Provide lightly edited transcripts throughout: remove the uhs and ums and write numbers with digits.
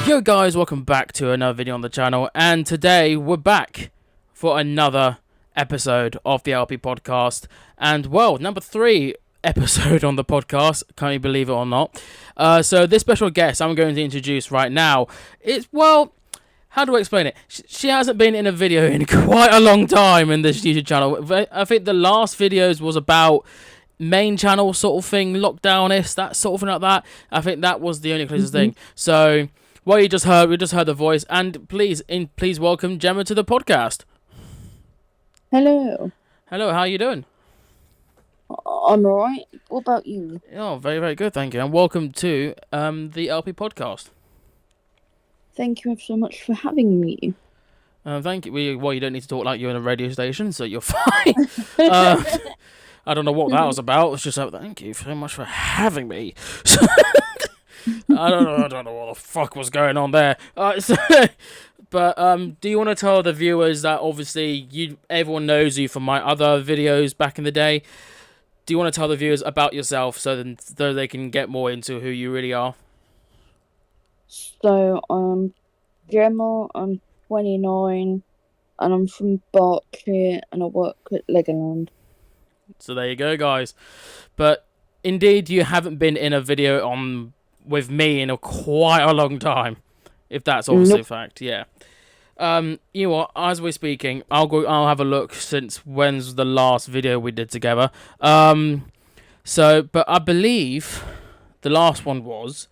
Yo guys, welcome back to another video on the channel, and today we're back for another episode of the LP podcast, and well, number 3 episode on the podcast, can you believe it or not. So this special guest I'm going to introduce right now, how do I explain it? She hasn't been in a video in quite a long time in this YouTube channel. I think the last videos was about main channel sort of thing, lockdownist, that sort of thing like that. I think that was the only closest thing. So what we just heard the voice, and please welcome Gemma to the podcast. Hello. Hello, how are you doing? I'm alright. What about you? Oh, very, very good, thank you. And welcome to the LP podcast. Thank you so much for having me. Thank you. Well, you don't need to talk like you're in a radio station, so you're fine. I don't know what that was about. It's just like, thank you so much for having me. I don't know what the fuck was going on there. But do you want to tell the viewers that obviously everyone knows you from my other videos back in the day? Do you want to tell the viewers about yourself so they can get more into who you really are? So, Gemma, I'm 29, and I'm from Berkshire, and I work at Legoland. So there you go, guys. But indeed, you haven't been in a video with me in quite a long time, if that's obviously a fact. Yeah. You know what? As we're speaking, I'll have a look since when's the last video we did together. But I believe the last one was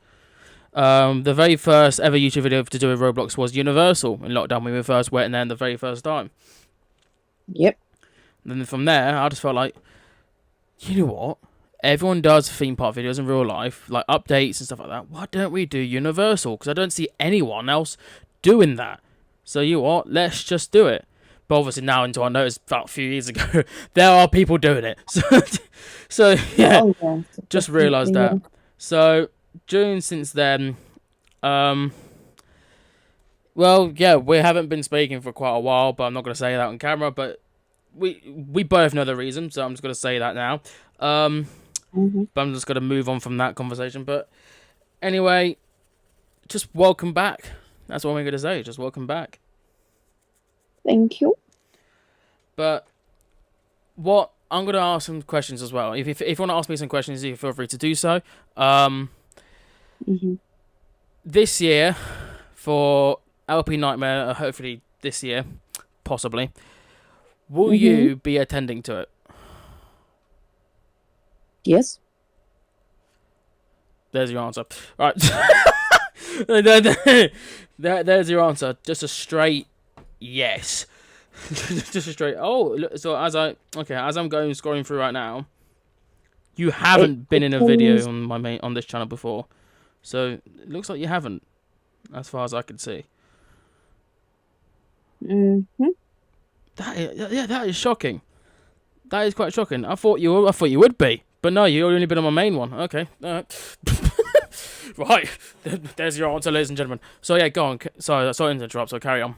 the very first ever YouTube video to do with Roblox was Universal in lockdown when we first went in there the very first time. Yep. And then from there, I just felt like, you know what? Everyone does theme park videos in real life, like updates and stuff like that. Why don't we do Universal? Because I don't see anyone else doing that. So you know what? Let's just do it. But obviously now, until I noticed about a few years ago, there are people doing it. So yeah, just realised that. So since then, well, yeah, we haven't been speaking for quite a while, but I'm not going to say that on camera. But we both know the reason, so I'm just going to say that now. But I'm just going to move on from that conversation. But anyway, just welcome back. That's what I'm going to say. Just welcome back. Thank you. But I'm going to ask some questions as well. If you want to ask me some questions, you feel free to do so. This year, for LP Nightmare, hopefully this year, possibly, will you be attending to it? Yes. There's your answer. Right. There's your answer. Just a straight yes. Just a straight. Oh, so as I'm scrolling through right now, you haven't been in a video on this channel before, so it looks like you haven't, as far as I can see. That is shocking. That is quite shocking. I thought you would be, but no, you've only been on my main one. Okay. Right. There's your answer, ladies and gentlemen. So yeah, go on. Sorry to interrupt. So carry on.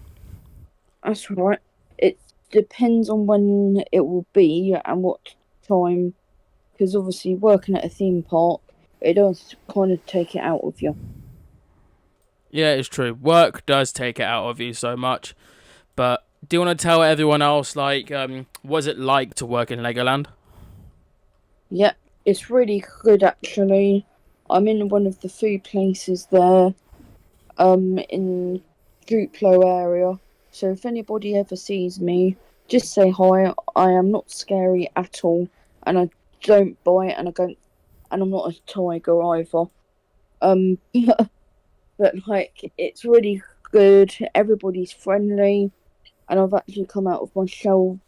That's right. It depends on when it will be and what time, because obviously working at a theme park, it does kind of take it out of you. Yeah, it's true. Work does take it out of you so much. But do you want to tell everyone else, like, what's it like to work in Legoland? Yeah, it's really good actually. I'm in one of the food places there, in Duplo area. So if anybody ever sees me, just say hi. I am not scary at all, and I don't bite, and I'm not a tiger either. But like, it's really good. Everybody's friendly, and I've actually come out of my shell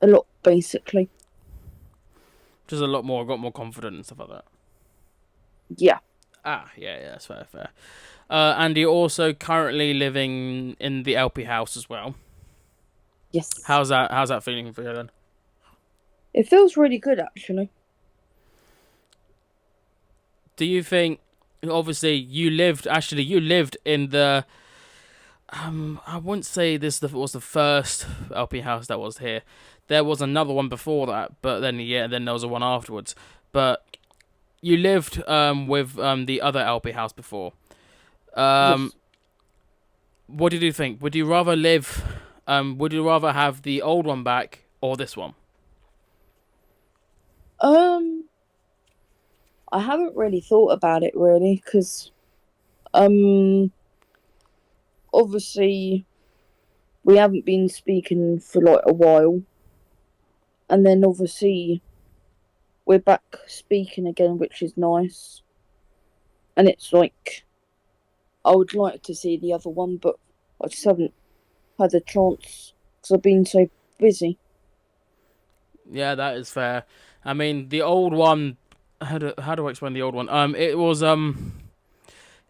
a lot, basically. Just a lot more. Got more confident and stuff like that. Yeah. Yeah, that's fair. And you're also currently living in the LP house as well. Yes. How's that feeling for you then? It feels really good, actually. Do you think, obviously, you lived in the, I wouldn't say this was the first LP house that was here. There was another one before that, but then there was a one afterwards. But you lived with the other LP house before. Yes. what did you think? Would you rather live? Would you rather have the old one back or this one? Um, I haven't really thought about it really because um, obviously we haven't been speaking for like a while, and then obviously we're back speaking again, which is nice. And it's like I would like to see the other one, but I just haven't had a chance because I've been so busy. Yeah, that is fair. I mean, the old one. How do I explain the old one? It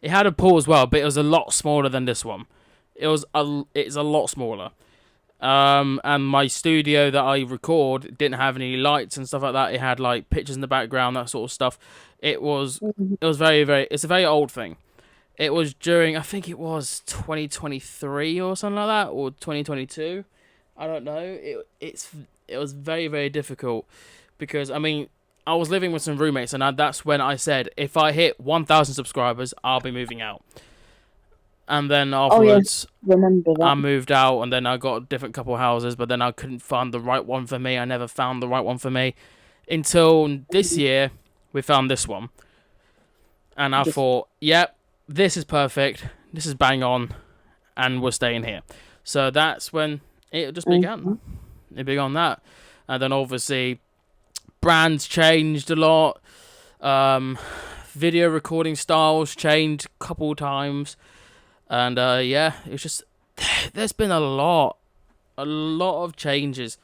had a pool as well, but it was a lot smaller than this one. It's a lot smaller. And my studio that I record didn't have any lights and stuff like that. It had like pictures in the background, that sort of stuff. It was very. It's a very old thing. It was during, I think it was 2023 or something like that, or 2022. I don't know. It was very difficult because I mean I was living with some roommates, and that's when I said if I hit 1,000 subscribers, I'll be moving out. And then Oh yeah, afterwards, remember I that. moved out, and then I got a different couple houses, but then I couldn't find the right one for me. I never found the right one for me until this year. We found this one, and I Just thought, yep, this is perfect. This is bang on, and we're staying here. So that's when it just began. It began that, and then obviously brands changed a lot. Video recording styles changed a couple times, and yeah, it's just there's been a lot of changes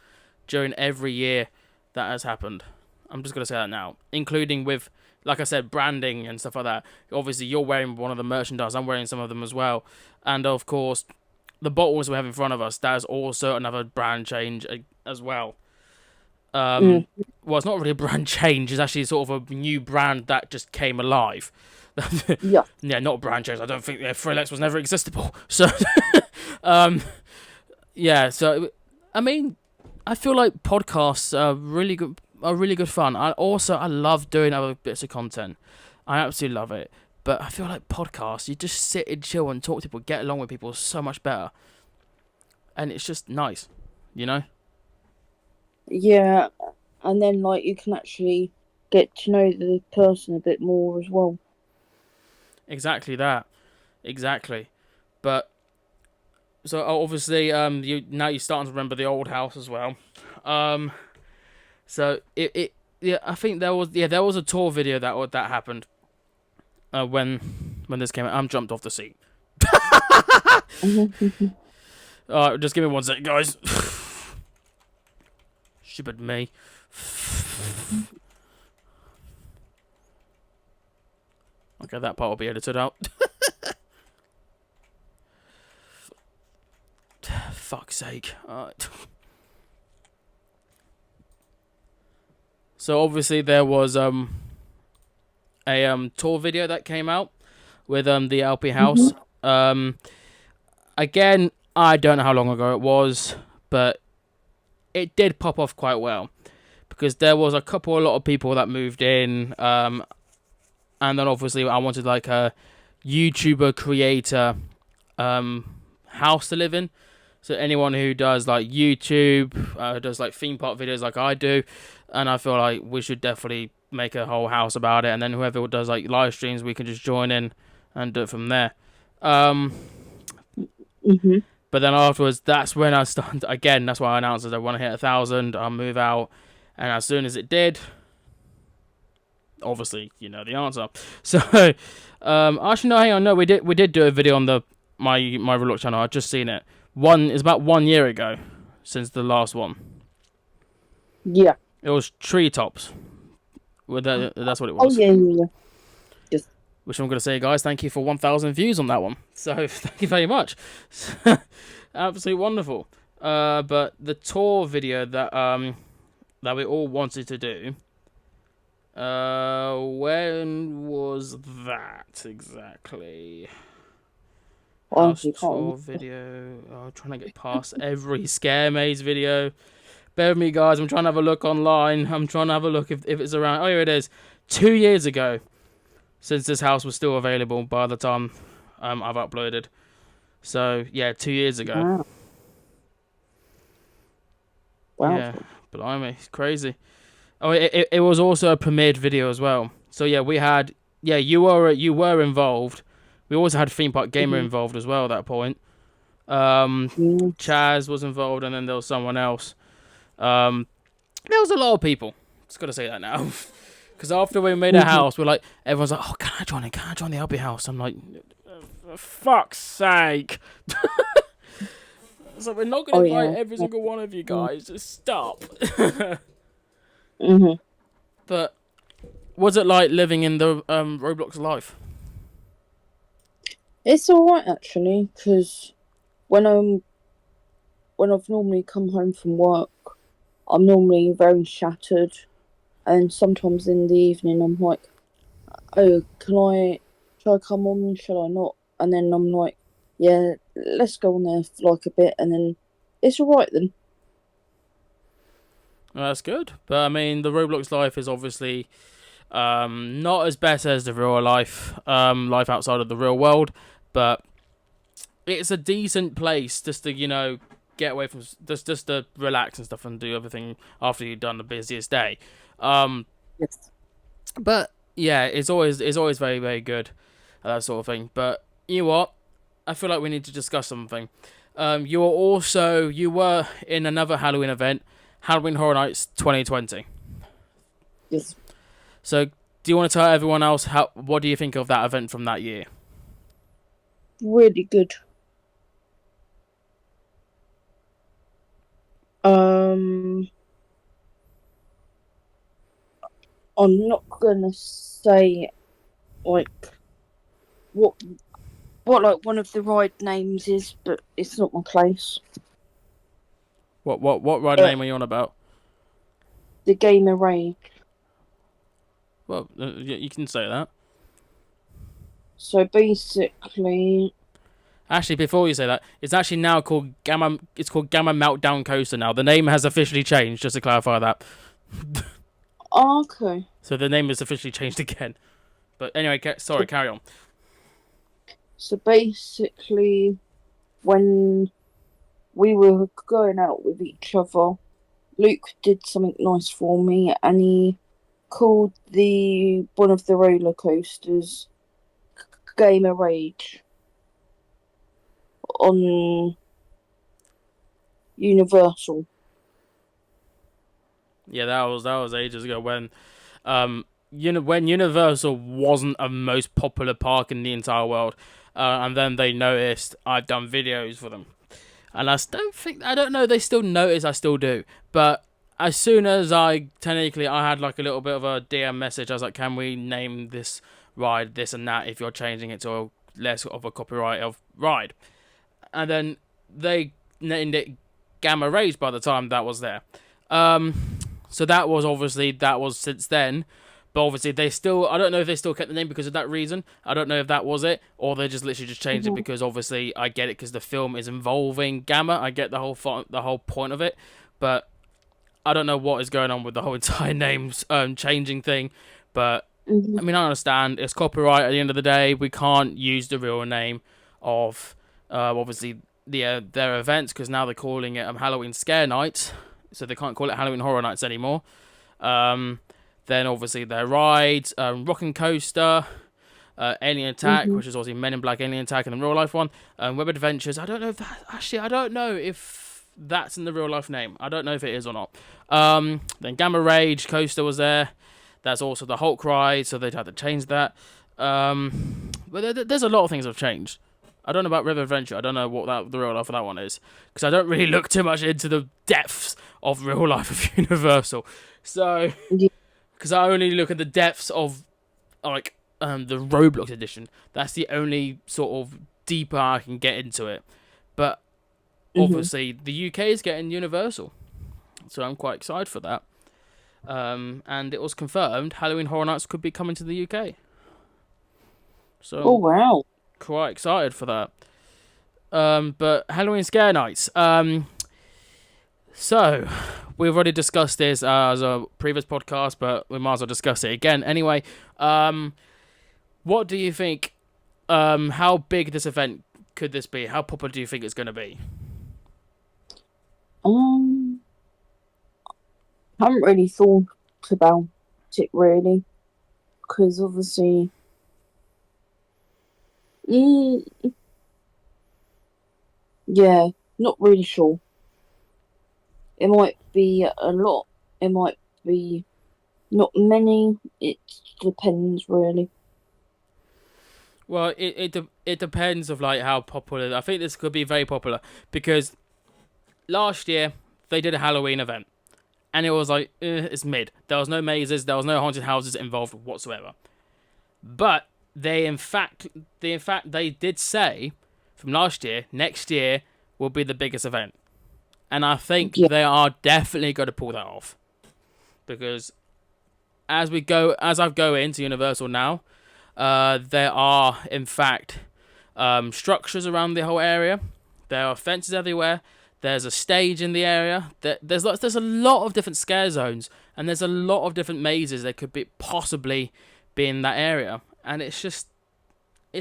during every year that has happened. I'm just gonna say that now, including with, like I said, branding and stuff like that. Obviously, you're wearing one of the merchandise. I'm wearing some of them as well, and of course, the bottles we have in front of us. That is also another brand change as well. mm, Well, it's not really a brand change. It's actually sort of a new brand that just came alive. yeah, Yeah, not a brand change. I don't think Freelix was never existable. So, um, yeah. So, I mean, I feel like podcasts are really good. Are really good fun. I love doing other bits of content. I absolutely love it. But I feel like podcasts, you just sit and chill and talk to people, get along with people so much better, and it's just nice, you know. yeah, and then like you can actually get to know the person a bit more as well. Exactly that. Exactly. But so obviously, you're starting to remember the old house as well. Um, so yeah, I think there was a tour video that happened. When this came out, I'm jumped off the seat. Just give me 1 second, guys. Stupid me. Okay, that part will be edited out. Fuck's sake. So obviously there was a tour video that came out with the LP house. Again, I don't know how long ago it was, but it did pop off quite well because there was a lot of people that moved in, and then obviously I wanted like a YouTuber creator house to live in. So anyone who does like YouTube, does like theme park videos like I do, and I feel like we should definitely make a whole house about it. And then whoever does like live streams, we can just join in and do it from there. But then afterwards, that's when I started again. That's why I announced that I want to hit 1,000. I'll move out, and as soon as it did, obviously you know the answer. So, actually no, hang on, no, we did do a video on my Roblox channel. I've just seen it. It's about 1 year ago since the last one. Yeah. It was treetops. That's what it Oh was. yeah. Just Which I'm gonna say, guys, thank you for 1,000 views on that one. So thank you very much. Absolutely wonderful. But the tour video that we all wanted to do. When was that exactly? House honestly can't tour remember. video. I'm trying to get past every scare maze video. Bear with me, guys. I'm trying to have a look online. I'm trying to have a look if it's around. Oh, here it is. 2 years ago, since this house was still available by the time I've uploaded. So yeah, 2 years ago. Wow. Wow. Yeah, blimey, it's crazy. Oh, it was also a premiered video as well. So yeah, we had you were involved. We also had Theme Park Gamer Mm-hmm. involved as well at that point. Um, Yes. Chaz was involved, and then there was someone else. There was a lot of people. Just gotta say that now. Because after we made a Mm-hmm. house, we're like, everyone's like, oh, can I join it? Can I join the LB house? I'm like, for fuck's sake. So we're not Oh gonna invite yeah. every single one of you guys. Just stop. Mm-hmm. But what's it like living in the Roblox life? It's alright actually, because when I've normally come home from work, I'm normally very shattered, and sometimes in the evening I'm like, oh, should I come on? Should I not? And then I'm like, yeah, let's go on there for like a bit, and then it's alright then. Well, that's good. But I mean, the Roblox life is obviously not as best as the real life outside of the real world, but it's a decent place just to get away from just to relax and stuff and do everything after you've done the busiest day. Um, Yes. but yeah, it's always very very good, that sort of thing. But you know what? I feel like we need to discuss something. You were in another Halloween event, Halloween Horror Nights 2020. Yes. So do you want to tell everyone else what do you think of that event from that year? Really good. Um, I'm not gonna say like what like one of the ride names is, but it's not my place. What ride Uh, name are you on about? the Gamer Rage. Well, you can say that. So basically, Actually, before you say that, it's actually now called Gamma. It's called Gamma Meltdown Coaster now. The name has officially changed. Just to clarify that. okay. So the name is officially changed again. But anyway, sorry, carry on. So basically, when we were going out with each other, Luke did something nice for me, and he called the one of the roller coasters Gamer Rage on Universal. Yeah, that was ages ago when Universal wasn't a most popular park in the entire world, and then they noticed I've done videos for them, and I don't know, they still notice I still do, but as soon as I had like a little bit of a DM message, I was like, can we name this ride this and that if you're changing it to a less of a copyright of ride, and then they named it Gamma Rays by the time that was there. So that was since then. But obviously I don't know if they still kept the name because of that reason. I don't know if that was it, or they just literally just changed it Mhm. because obviously I get it because the film is involving Gamma. I get the whole point of it, but I don't know what is going on with the whole entire names changing thing. But Mhm. I mean, I understand it's copyright at the end of the day. We can't use the real name of obviously their events because now they're calling it Halloween Scare Nights, so they can't call it Halloween Horror Nights anymore. Um, then obviously their rides, Rockin' Coaster, Alien Attack, Mhm. which is obviously Men in Black Alien Attack and the real life one, Web Adventures. I don't know if that's in the real life name. I don't know if it is or not. Then Gamma Rage Coaster was there. That's also the Hulk ride, so they'd have to change that. But there's a lot of things that have changed. I don't know about River Adventure. I don't know what the real life of that one is because I don't really look too much into the depths of real life of Universal. So, Yeah. because I only look at the depths of like the Roblox edition. That's the only sort of deeper I can get into it. But Mhm. obviously, the UK is getting Universal, so I'm quite excited for that. And it was confirmed Halloween Horror Nights could be coming to the UK. So Oh I'm wow. quite excited for that. But Halloween Scare Nights. So we've already discussed this as a previous podcast, but we might as well discuss it again anyway. What do you think? How big this event could this be? How popular do you think it's going to be? Haven't really thought about it really, because obviously, mm, yeah, not really sure. It might be a lot. It might be not many. It depends really. Well, it depends of like how popular. I think this could be very popular because last year they did a Halloween event and it was like it's mid. There was no mazes, there was no haunted houses involved whatsoever. But they did say from last year, next year will be the biggest event, and I think Yeah. they are definitely going to pull that off because as I go into Universal now, there are in fact structures around the whole area. There are fences everywhere. There's a stage in the area. There's a lot of different scare zones, and there's a lot of different mazes that could be possibly be in that area, and it's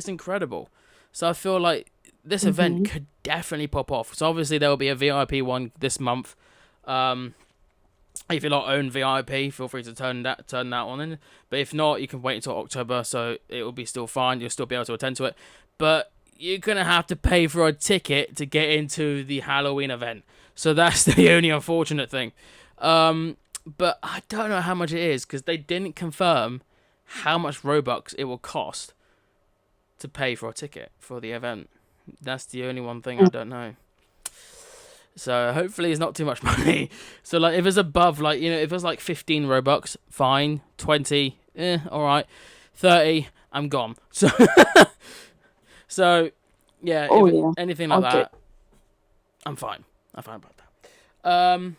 incredible. So I feel like this event could definitely pop off. So obviously there will be a VIP one this month. If you not own VIP, feel free to turn that one in. But if not, you can wait until October, so it will be still fine. You'll still be able to attend to it. But you're gonna have to pay for a ticket to get into the Halloween event. So that's the only unfortunate thing. But I don't know how much it is because they didn't confirm how much Robux it will cost to pay for a ticket for the event. That's the only one thing I don't know. So hopefully it's not too much money. So like if it's above like if it's like 15 Robux, fine. 20, alright. 30, I'm gone. So so yeah, anything like that, I'm fine. I'm fine about that.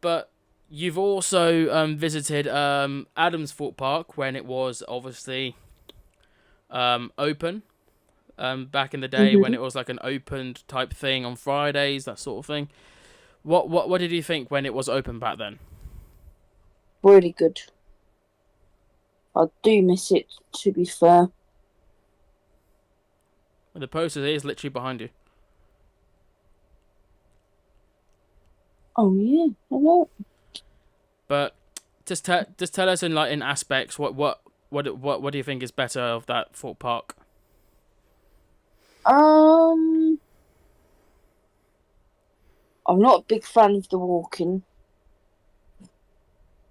But you've also visited Adams Thorpe Park when it was obviously open. Back in the day when it was like an opened type thing on Fridays, that sort of thing. What did you think when it was open back then? Really good. I do miss it, to be fair. The poster is literally behind you. Oh yeah, hello. But just tell us in aspects what do you think is better of that Thorpe Park? I'm not a big fan of the walking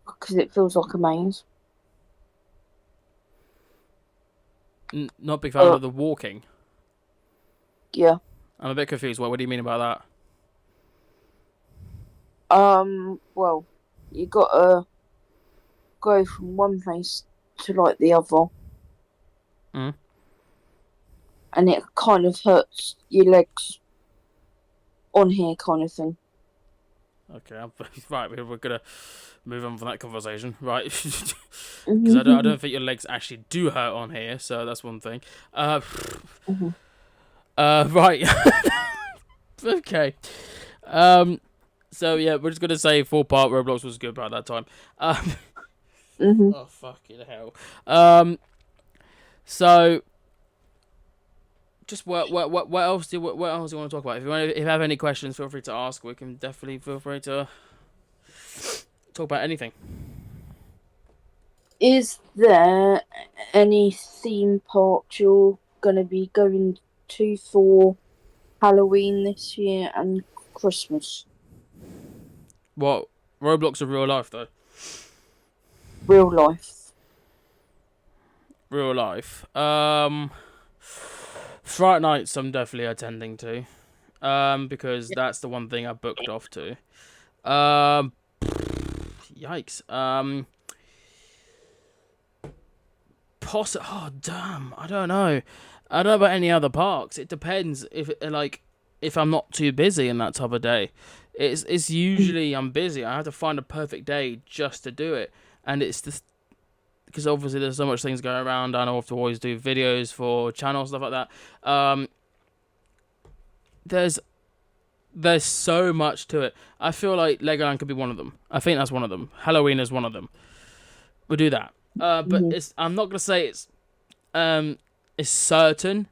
because it feels like a maze. Not a big fan of the walking. Yeah. I'm a bit confused. What do you mean about that? Well, you gotta go from one place to like the other. And it kind of hurts your legs on here, kind of thing. Okay, right. We're gonna move on from that conversation, right? Because I don't think your legs actually do hurt on here, so that's one thing. Right. Okay. So yeah, we're just gonna say Thorpe Park Roblox was good by that time. Oh fucking hell. So. Just what else do you want to talk about? If you have any questions, feel free to ask. We can definitely feel free to talk about anything. Is there any theme park you're gonna be going to for Halloween this year and Christmas? What Roblox or real life though? Real life. Real life. Fright nights I'm definitely attending to. Because that's the one thing I booked off to. Yikes. Oh damn, I don't know. I don't know about any other parks. It depends if I'm not too busy in that type of day. It's usually I'm busy. I have to find a perfect day just to do it. And it's just because obviously there's so much things going around, and I have to always do videos for channels, stuff like that. There's so much to it. I feel like Legoland could be one of them. I think that's one of them. Halloween is one of them. We'll do that. But I'm not gonna say it's certain,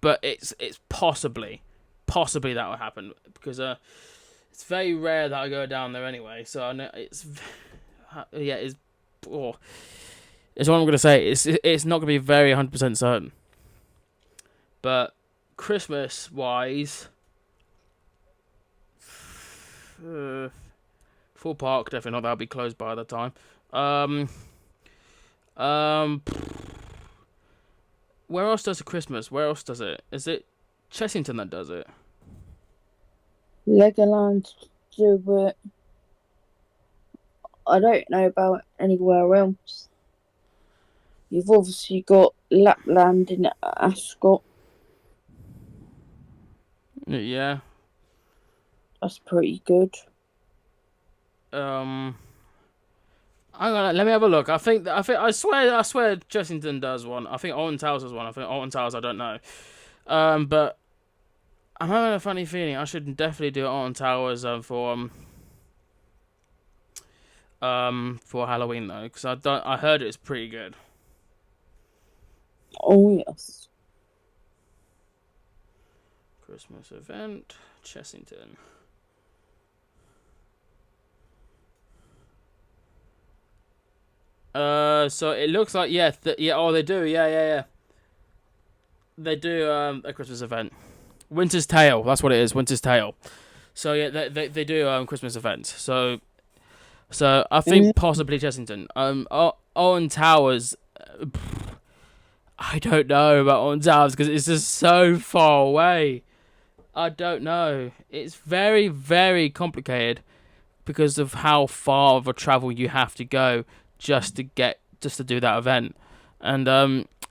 but it's possibly that will happen because it's very rare that I go down there anyway. So I know it's it's what I'm gonna say. It's not gonna be very 100% certain, but Christmas wise, full park definitely not. That'll be closed by the time. Where else does it Christmas? Where else does it? Is it Chessington that does it? Legoland do it. I don't know about anywhere else. You've obviously got Lapland in Ascot. Yeah. That's pretty good. Let me have a look. I swear Chessington does one. I think Alton Towers does one. I think Alton Towers, I don't know. But I'm having a funny feeling I should definitely do Alton Towers for Halloween though, because I heard it's pretty good. Oh yes. Christmas event, Chessington. So it looks like they do, yeah. They do a Christmas event, Winter's Tale. That's what it is, Winter's Tale. So yeah, they do Christmas events. So I think possibly Chessington. Alton Towers. I don't know about Alton Towers because it's just so far away. I don't know. It's very, very complicated because of how far of a travel you have to go just to do that event. And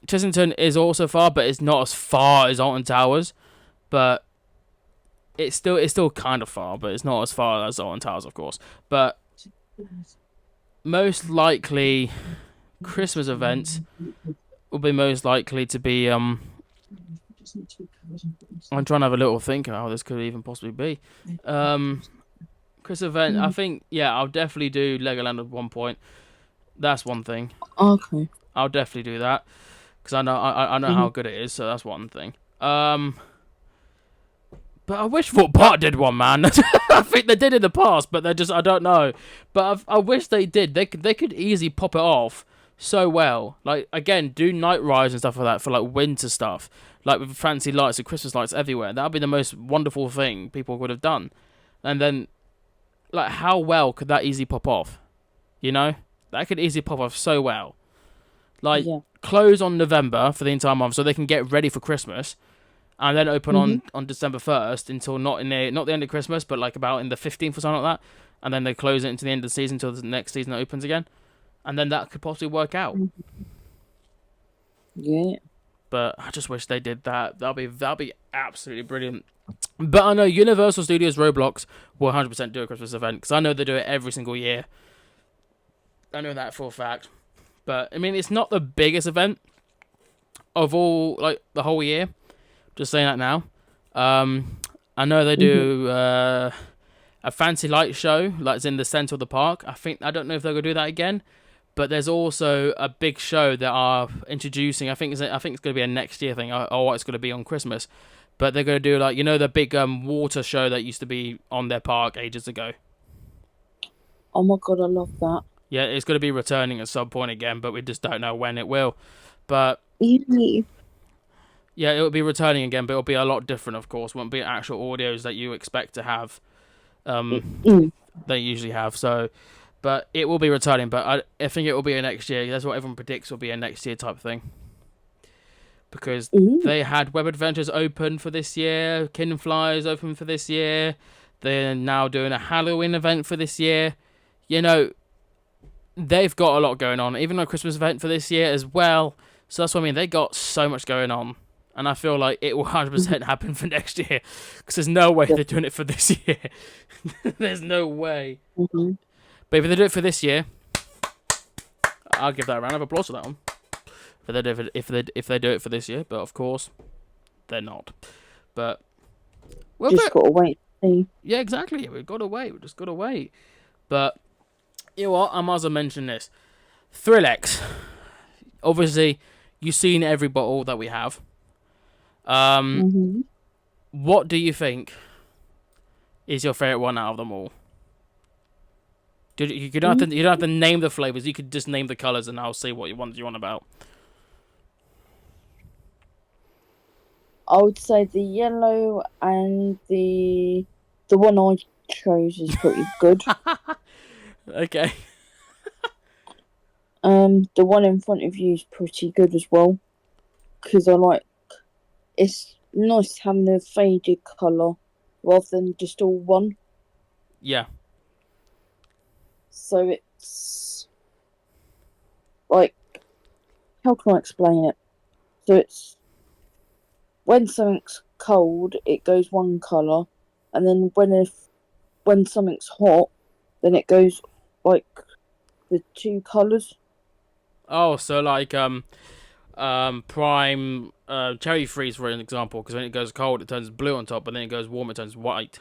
Chessington is also far, but it's not as far as Alton Towers. But it's still kind of far, but it's not as far as Alton Towers, of course. But most likely, Christmas events will be most likely to be I'm trying to have a little think of how this could even possibly be. Christmas event, I think, I'll definitely do Legoland at one point. That's one thing. Okay. I'll definitely do that because I know how good it is. So that's one thing. But I wish Fort Park did one, man. I think they did in the past, but I don't know. But I wish they did. They could easily pop it off so well. Like again, do night rides and stuff like that for like winter stuff, like with fancy lights and Christmas lights everywhere. That'd be the most wonderful thing people would have done. And then, like, how well could that easily pop off? You know? That could easily pop off so well. Like, close on November for the entire month so they can get ready for Christmas. And then open on December 1st until not the end of Christmas, but like about in the 15th or something like that. And then they close it into the end of the season until the next season opens again. And then that could possibly work out. Yeah. But I just wish they did that. That'll be absolutely brilliant. But I know Universal Studios Roblox will 100% do a Christmas event because I know they do it every single year. I know that for a fact. But I mean, it's not the biggest event of all, like the whole year. Just saying that now. I know they do a fancy light show, like it's in the centre of the park. I don't know if they're gonna do that again. But there's also a big show that are introducing. I think it's gonna be a next year thing, or it's gonna be on Christmas. But they're gonna do like the big water show that used to be on their park ages ago. Oh my god, I love that. Yeah, it's gonna be returning at some point again, but we just don't know when it will. But yeah, it will be returning again, but it'll be a lot different, of course. It won't be actual audios that you expect to have. They usually have. So, but it will be returning. But I think it will be a next year. That's what everyone predicts will be a next year type thing. Because they had Web Adventures open for this year, Kingdom Flyers open for this year. They're now doing a Halloween event for this year. They've got a lot going on. Even a Christmas event for this year as well. So that's what I mean. They got so much going on. And I feel like it will 100% happen for next year. Because there's no way they're doing it for this year. There's no way. But if they do it for this year, I'll give that a round of applause for that one. If they do it for this year, but of course, they're not. But just gotta wait and see. Yeah, exactly. We've got to wait. We just got to wait. But you know what? I might as well mention this. Thrillex. Obviously, you've seen every bottle that we have. Mm-hmm. What do you think is your favorite one out of them all? You don't have to name the flavors. You could just name the colors, and I'll see what ones you want about. I would say the yellow and the one I chose is pretty good. Okay. The one in front of you is pretty good as well, because it's nice having the faded colour rather than just all one. Yeah. So it's like, how can I explain it? So it's when something's cold, it goes one colour, and then when something's hot, then it goes like the two colours. Oh, so like prime cherry freeze for an example, because when it goes cold, it turns blue on top, but then it goes warm, it turns white.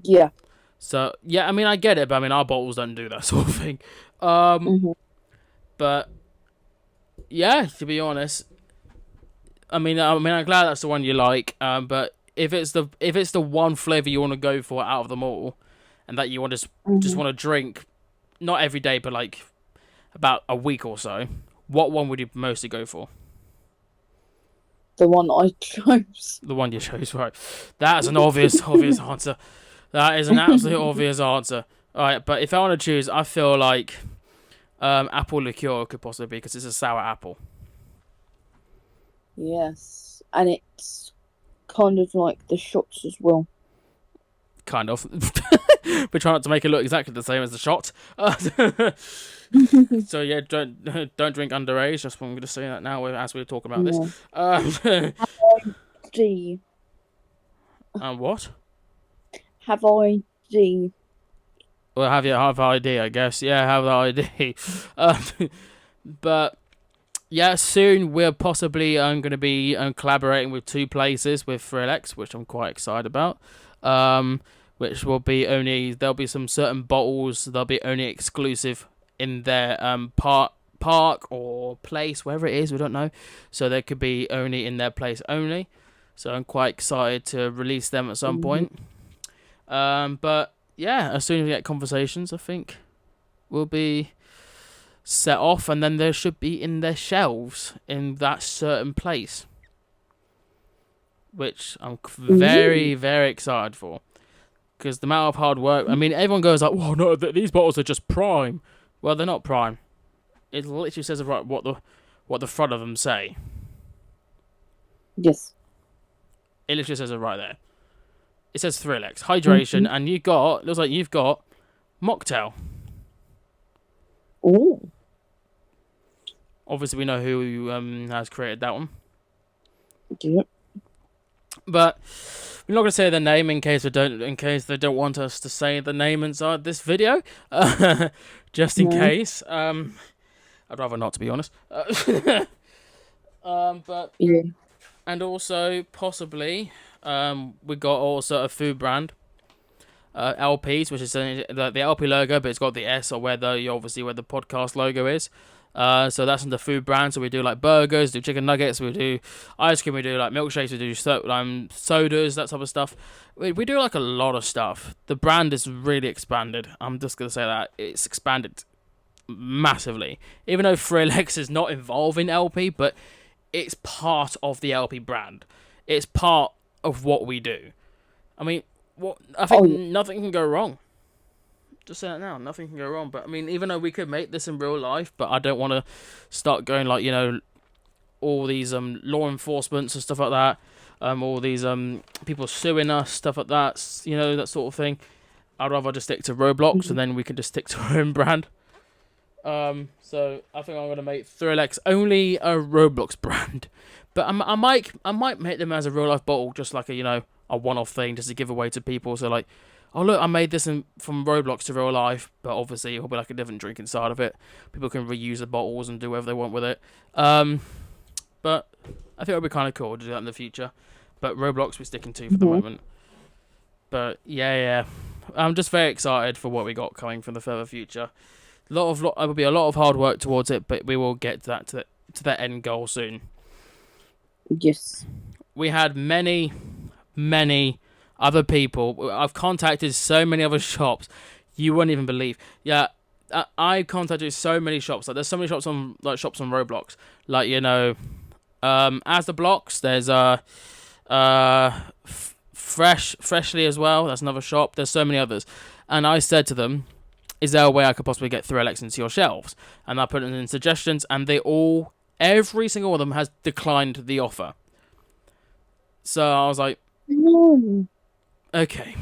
Yeah. So yeah, I mean I get it, but I mean our bottles don't do that sort of thing. Mm-hmm. But yeah, to be honest, I'm glad that's the one you like. But if it's the one flavor you want to go for out of them all, and that you want to just Mm-hmm. want to drink, not every day, but like about a week or so, what one would you mostly go for? The one I chose. The one you chose, right? That's an obvious answer. That is an absolute obvious answer. All right, but if I want to choose, I feel like apple liqueur could possibly be because it's a sour apple. Yes, and it's kind of like the shots as well. Kind of. We're trying not to make it look exactly the same as the shot. So yeah, don't drink underage. Just I'm going to say that now as we're talking about this. No. Um, D. and what? Have I D? Well, have ID, I guess. Yeah, have the ID. But yeah, soon we're possibly going to be collaborating with two places with Freelix, which I'm quite excited about. Which will be there'll be some certain bottles they'll be only exclusive in their park or place, wherever it is, we don't know. So they could be only in their place only. So I'm quite excited to release them at some point. But yeah, as soon as we get conversations, I think we'll be set off, and then they should be in their shelves in that certain place, which I'm very, very excited for. Because the amount of hard work, I mean, everyone goes like, "Whoa, no, these bottles are just prime." Well, they're not prime. It literally says right what the front of them say. Yes. It literally says it right there. It says Thrill-X, hydration, and looks like you've got mocktail. Oh. Obviously, we know who has created that one, Yep. but we're not going to say the name in case they don't want us to say the name inside this video, just in case. I'd rather not, to be honest. But Yeah. and also possibly we got also a food brand, LPs, which is the LP logo, but it's got the S or where the podcast logo is. So that's in the food brand. So we do like burgers, do chicken nuggets, we do ice cream, we do like milkshakes, we do sodas, that type of stuff. We do like a lot of stuff. The brand is really expanded. I'm just gonna say that it's expanded massively. Even though Freelix is not involved in LP, but it's part of the LP brand. It's part of what we do. I mean, I think nothing can go wrong. Just say that now, nothing can go wrong. But I mean, even though we could make this in real life, but I don't want to start going like all these law enforcements and stuff like that, all these people suing us, stuff like that, that sort of thing. I'd rather just stick to Roblox, and then we can just stick to our own brand. So I think I'm gonna make Thrill-X only a Roblox brand, but I might make them as a real life bottle, just like a one-off thing, just to give away to people. So like, oh look, I made this from Roblox to real life, but obviously it'll be like a different drink inside of it. People can reuse the bottles and do whatever they want with it. But I think it'll be kind of cool to do that in the future. But Roblox we're sticking to for the moment. But yeah, I'm just very excited for what we got coming from the further future. There will be a lot of hard work towards it, but we will get to that end goal soon. Yes. we had many other people. I've contacted so many other shops, you wouldn't even believe. Yeah, I contacted so many shops. Like, there's so many shops on Roblox. Like, as the blocks, there's freshly as well. That's another shop. There's so many others, and I said to them, "Is there a way I could possibly get 3LX into your shelves?" And I put it in suggestions, and every single one of them has declined the offer. So I was like, okay.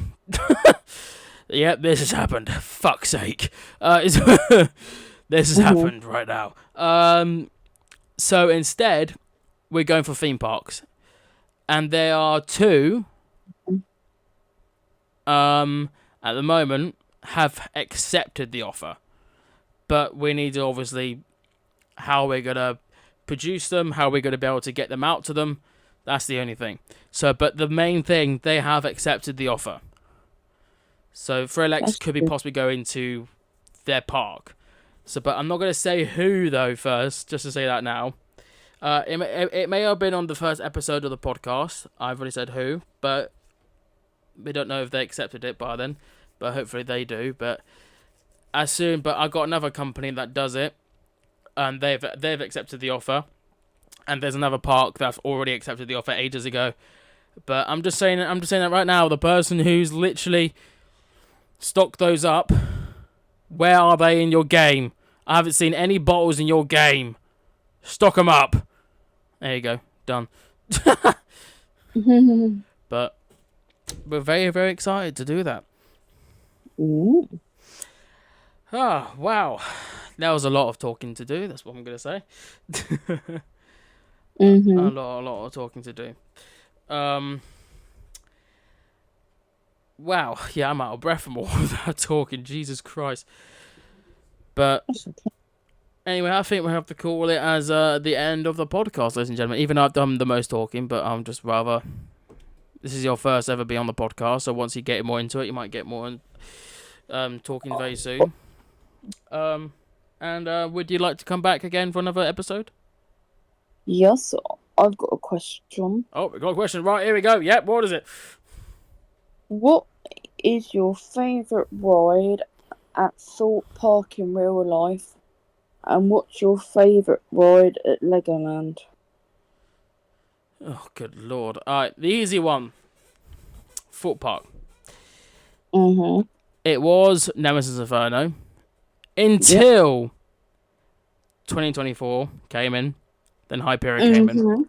Yep, this has happened. Fuck's sake. This has happened right now. So instead, we're going for theme parks. And there are two, at the moment, have accepted the offer. But we need to obviously, how we're going to produce them, how we're going to be able to get them out to them. That's the only thing. So, but the main thing, they have accepted the offer. So 3LX could be possibly going to their park. So, but I'm not going to say who though first, just to say that now. It may have been on the first episode of the podcast. I've already said who, but we don't know if they accepted it by then. But hopefully they do. But I got another company that does it, and they've accepted the offer. And there's another park that's already accepted the offer ages ago. But I'm just saying that right now. The person who's literally stocked those up, where are they in your game? I haven't seen any bottles in your game. Stock them up. There you go. Done. But we're very, very excited to do that. Ooh. Oh, wow. That was a lot of talking to do. That's what I'm going to say. A lot of talking to do. Wow. Yeah, I'm out of breath from all of that talking. Jesus Christ. But anyway, I think we have to call it as the end of the podcast, ladies and gentlemen. Even though I've done the most talking, but I'm just rather... This is your first ever be on the podcast, so once you get more into it, you might get more talking very soon. And would you like to come back again for another episode? Yes, I've got a question. Oh, we got a question. Right, here we go. Yep, what is it? What is your favourite ride at Thorpe Park in real life? And what's your favourite ride at Legoland? Oh, good lord. Alright, the easy one. Thorpe Park. It was Nemesis Inferno. Until 2024 came in. Then Hyperion came in.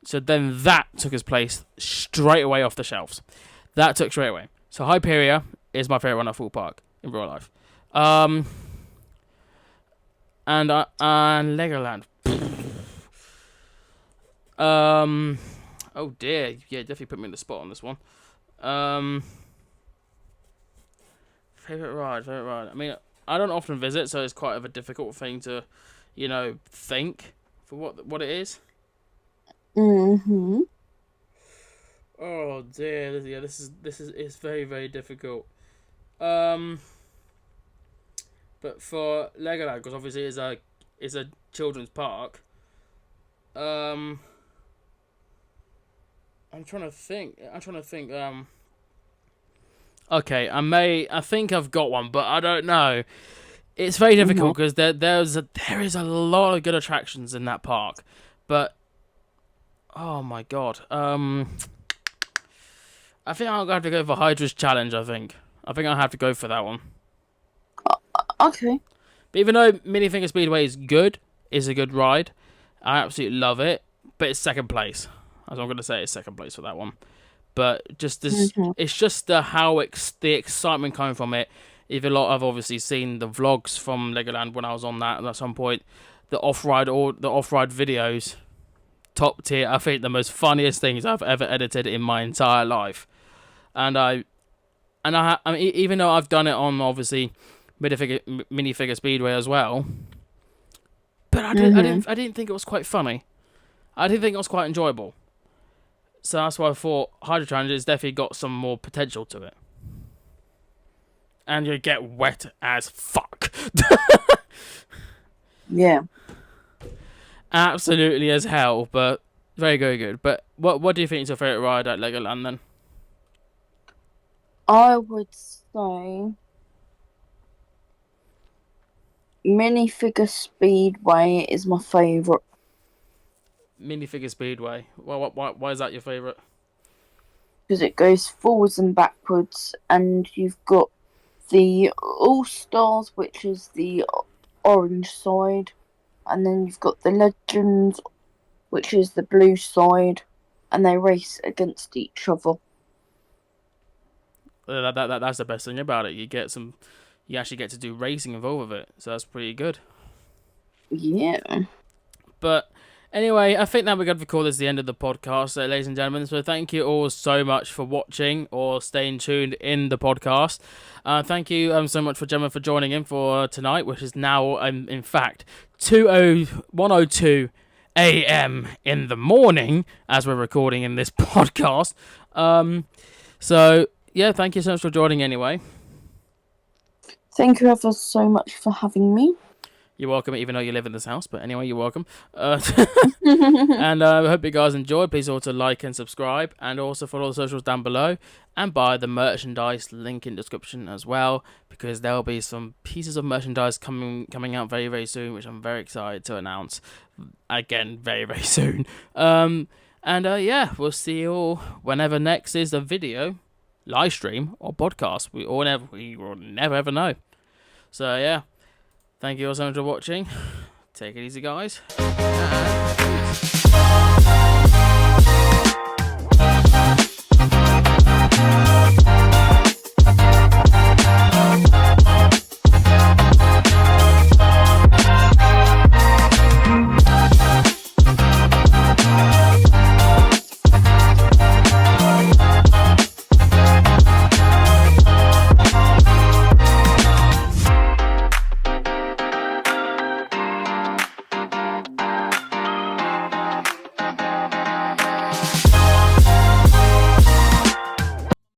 So then that took its place straight away off the shelves. That took straight away. So Hyperion is my favourite one at Thorpe Park in real life. And Legoland. Oh dear. Yeah, definitely put me in the spot on this one. Favourite ride. I mean, I don't often visit, so it's quite of a difficult thing to, think for what it is. Oh dear. Yeah, this is very, very difficult. But for Legoland, because obviously it's a children's park. I'm trying to think. Okay, I think I've got one, but I don't know. It's very difficult because there is a lot of good attractions in that park, but oh my god. I think I'll have to go for Hydra's Challenge. I think I'll have to go for that one. Okay. But even though Minifinger Speedway is a good ride, I absolutely love it. But it's second place. As I'm going to say, it's second place for that one. But just this, it's just the excitement coming from it. Even I've obviously seen the vlogs from Legoland when I was on that at some point. The off-ride videos, top tier. I think the most funniest things I've ever edited in my entire life. And I mean, even though I've done it on obviously Minifigure Speedway as well, but I didn't think it was quite funny. I didn't think it was quite enjoyable. So that's why I thought Hydro Challenge has definitely got some more potential to it. And you get wet as fuck. Yeah. Absolutely as hell, but Very, very good. But what do you think is your favourite ride at Legoland then? I would say minifigure Speedway is my favourite Minifigure Speedway. Why is that your favourite? because it goes forwards and backwards, and you've got the All Stars, which is the orange side, and then you've got the Legends, which is the blue side, and they race against each other. That's the best thing about it. You actually get to do racing involved with it, so that's pretty good. Yeah. But anyway, I think that we're going to call this the end of the podcast, ladies and gentlemen. So thank you all so much for watching or staying tuned in the podcast. Thank you so much for Gemma for joining in for tonight, which is now in fact 1:02 a.m. in the morning as we're recording in this podcast. So yeah, thank you so much for joining anyway. Thank you ever so much for having me. You're welcome, even though you live in this house. But anyway, you're welcome. And I hope you guys enjoyed. Please also like and subscribe. And also follow the socials down below. And buy the merchandise link in description as well. Because there will be some pieces of merchandise coming out very, very soon. Which I'm very excited to announce. Again, very, very soon. Yeah, we'll see you all whenever next is a video, live stream, or podcast. We will never ever know. So yeah. Thank you all so much for watching. Take it easy, guys.